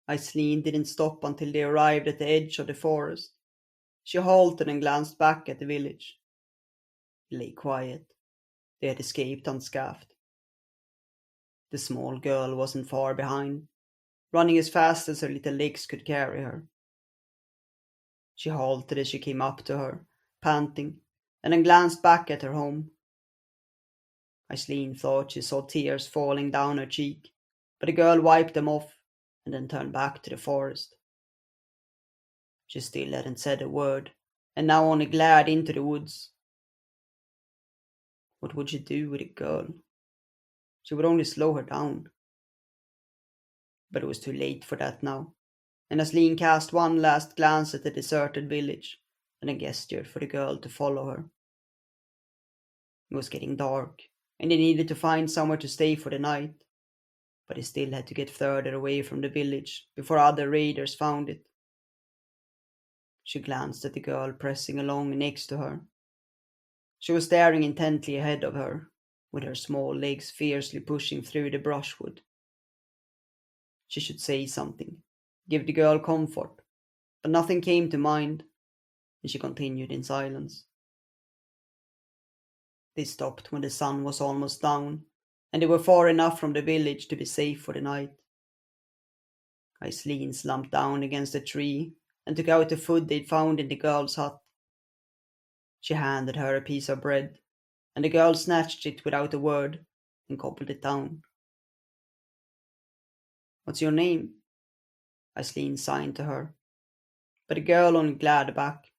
Aislin didn't stop until they arrived at the edge of the forest. She halted and glanced back at the village. It lay quiet. They had escaped unscathed. The small girl wasn't far behind, running as fast as her little legs could carry her. She halted as she came up to her, panting, and then glanced back at her home. Aislin thought she saw tears falling down her cheek, but the girl wiped them off and then turned back to the forest. She still hadn't said a word, and now only glared into the woods. What would she do with a girl? She would only slow her down. But it was too late for that now, and Aislin cast one last glance at the deserted village and then gestured for the girl to follow her. It was getting dark, and they needed to find somewhere to stay for the night, but they still had to get further away from the village before other raiders found it. She glanced at the girl pressing along next to her. She was staring intently ahead of her, with her small legs fiercely pushing through the brushwood. She should say something, give the girl comfort, but nothing came to mind, and she continued in silence. They stopped when the sun was almost down, and they were far enough from the village to be safe for the night. Aislin slumped down against a tree and took out the food they'd found in the girl's hut. She handed her a piece of bread, and the girl snatched it without a word and gobbled it down. "What's your name?" Aislin signed to her, but the girl only glared back.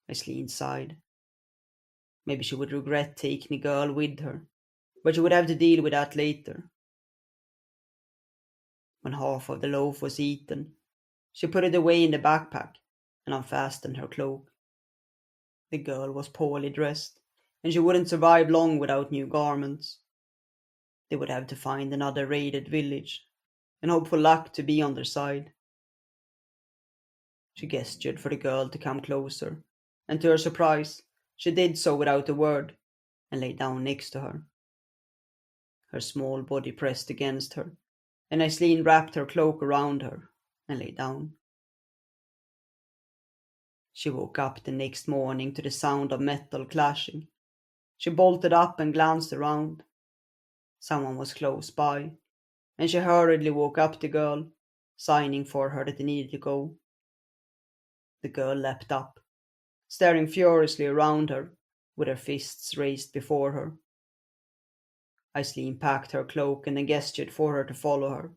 Aislin sighed. Maybe she would regret taking the girl with her, but she would have to deal with that later. When half of the loaf was eaten, she put it away in the backpack and unfastened her cloak. The girl was poorly dressed, and she wouldn't survive long without new garments. They would have to find another raided village, and hope for luck to be on their side. She gestured for the girl to come closer, and to her surprise, she did so without a word, and lay down next to her. Her small body pressed against her, and Aislin wrapped her cloak around her and lay down. She woke up the next morning to the sound of metal clashing. She bolted up and glanced around. Someone was close by, and she hurriedly woke up the girl, signing for her that they needed to go. The girl leapt up, staring furiously around her, with her fists raised before her. Aislin packed her cloak and then gestured for her to follow her.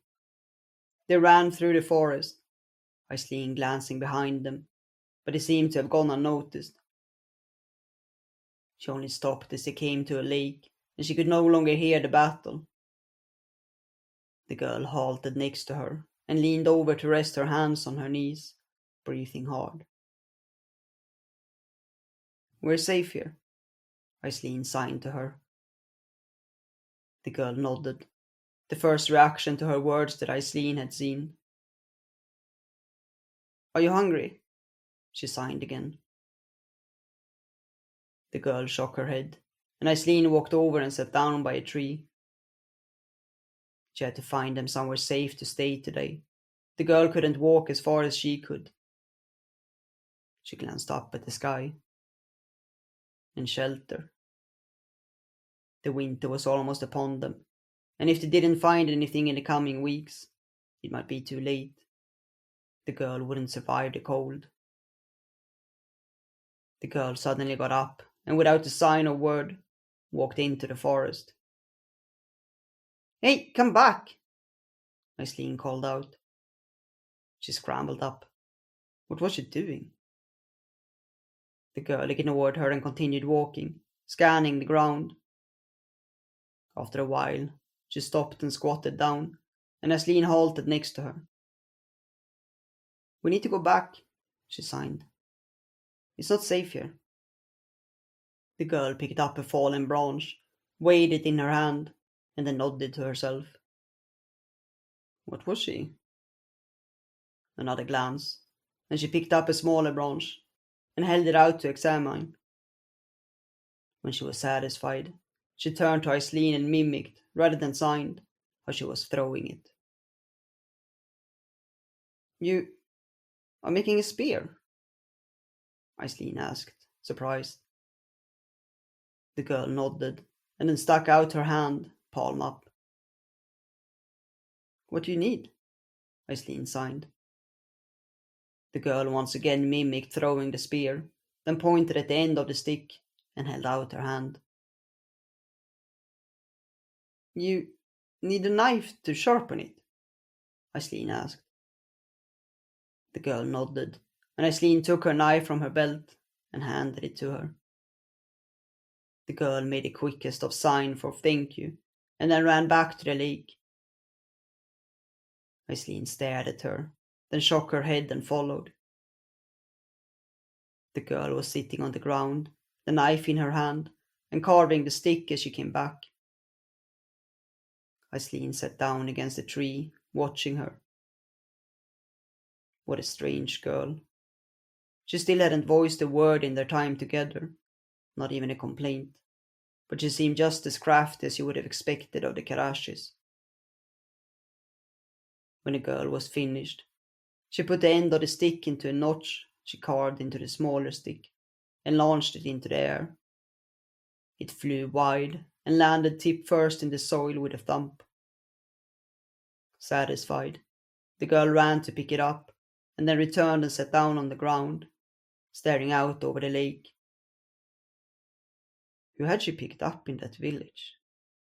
They ran through the forest, Aislin glancing behind them, but they seemed to have gone unnoticed. She only stopped as they came to a lake, and she could no longer hear the battle. The girl halted next to her and leaned over to rest her hands on her knees, breathing hard. "We're safe here," Aislin signed to her. The girl nodded, the first reaction to her words that Aislin had seen. "Are you hungry?" she signed again. The girl shook her head, and Aislin walked over and sat down by a tree. She had to find them somewhere safe to stay today. The girl couldn't walk as far as she could. She glanced up at the sky. And shelter. The winter was almost upon them, and if they didn't find anything in the coming weeks, it might be too late. The girl wouldn't survive the cold. The girl suddenly got up, and without a sign or word, walked into the forest. "Hey, come back!" Aislin called out. She scrambled up. What was she doing? The girl ignored her and continued walking, scanning the ground. After a while, she stopped and squatted down, and Aislin halted next to her. "We need to go back," she signed. "It's not safe here." The girl picked up a fallen branch, weighed it in her hand, and then nodded to herself. What was she? Another glance, and she picked up a smaller branch and held it out to examine. When she was satisfied, she turned to Aislin and mimicked, rather than signed, how she was throwing it. You are making a spear? Aislin asked, surprised. The girl nodded, and then stuck out her hand, palm up. What do you need? Aislin signed. The girl once again mimicked throwing the spear, then pointed at the end of the stick and held out her hand. You need a knife to sharpen it? Aislin asked. The girl nodded, and Aislin took her knife from her belt and handed it to her. The girl made the quickest of signs for thank you, and then ran back to the lake. Aislin stared at her, then shook her head and followed. The girl was sitting on the ground, the knife in her hand, and carving the stick as she came back. Aislin sat down against a tree, watching her. What a strange girl. She still hadn't voiced a word in their time together, not even a complaint, but she seemed just as crafty as you would have expected of the Karashis. When the girl was finished, she put the end of the stick into a notch she carved into the smaller stick and launched it into the air. It flew wide and landed tip first in the soil with a thump. Satisfied, the girl ran to pick it up and then returned and sat down on the ground, staring out over the lake. Who had she picked up in that village?